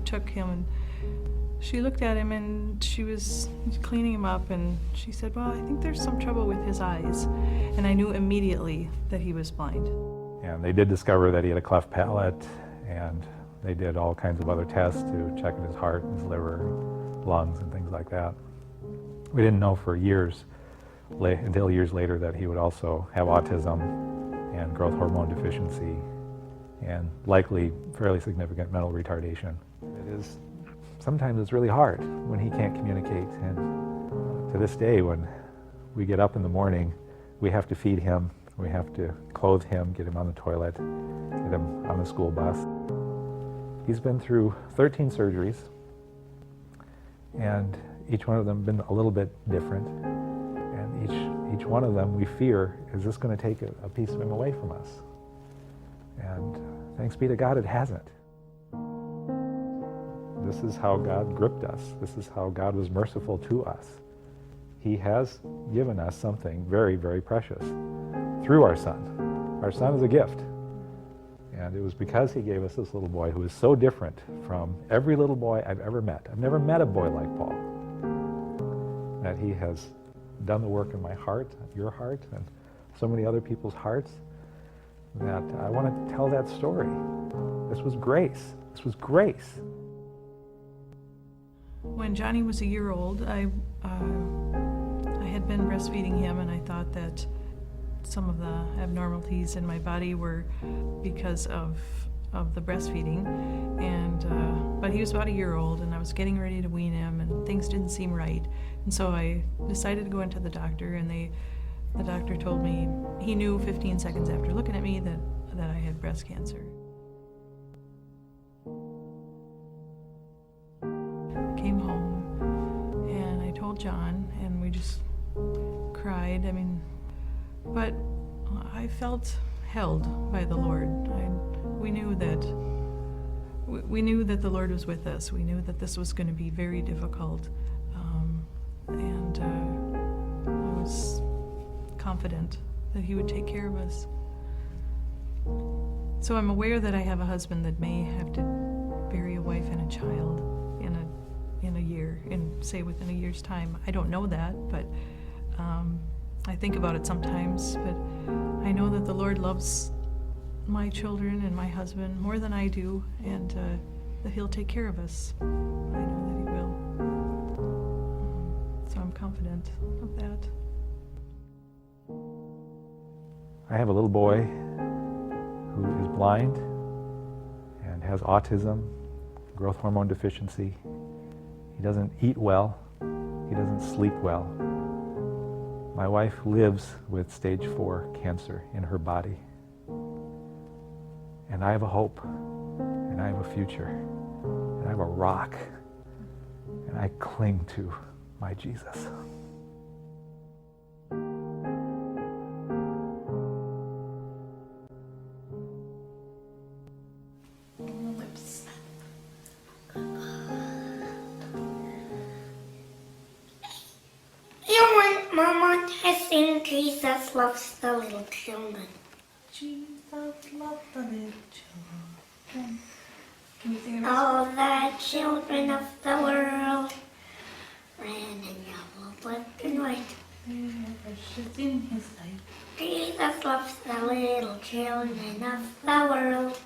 took him, and she looked at him, and she was cleaning him up, and she said, well, I think there's some trouble with his eyes. And I knew immediately that he was blind. And they did discover that he had a cleft palate, and they did all kinds of other tests to check his heart, his liver, lungs, and things like that. We didn't know for years, until years later, that he would also have autism and growth hormone deficiency and likely fairly significant mental retardation. Sometimes it's really hard when he can't communicate, and to this day, when we get up in the morning, we have to feed him, we have to clothe him, get him on the toilet, get him on the school bus. He's been through 13 surgeries, and each one of them been a little bit different, and each one of them we fear, is this going to take a piece of him away from us? And thanks be to God, it hasn't. This is how God gripped us. This is how God was merciful to us. He has given us something very, very precious through our son. Our son is a gift. And it was because he gave us this little boy who is so different from every little boy I've ever met. I've never met a boy like Paul. That he has done the work in my heart, your heart, and so many other people's hearts, that I want to tell that story. This was grace. This was grace. When Johnny was a year old, I had been breastfeeding him, and I thought that some of the abnormalities in my body were because of the breastfeeding. But he was about a year old, and I was getting ready to wean him, and things didn't seem right. And so I decided to go into the doctor, and the doctor told me he knew 15 seconds after looking at me that I had breast cancer. I came home, and I told John, and we just cried. But I felt held by the Lord. We knew that the Lord was with us. We knew that this was going to be very difficult, and I was confident that He would take care of us. So I'm aware that I have a husband that may have to bury a wife and a child in a year, within a year's time. I don't know that, but I think about it sometimes. But I know that the Lord loves my children and my husband more than I do, and that He'll take care of us. I know that He will. So I'm confident of that. I have a little boy who is blind and has autism, growth hormone deficiency. He doesn't eat well. He doesn't sleep well. My wife lives with stage 4 cancer in her body. And I have a hope, and I have a future, and I have a rock, and I cling to my Jesus. Mama has seen Jesus loves the little children. Jesus loved the little children. Can you sing it? All the children of the world ran in yellow, black, and white. Precious in His sight. Jesus loves the little children of the world.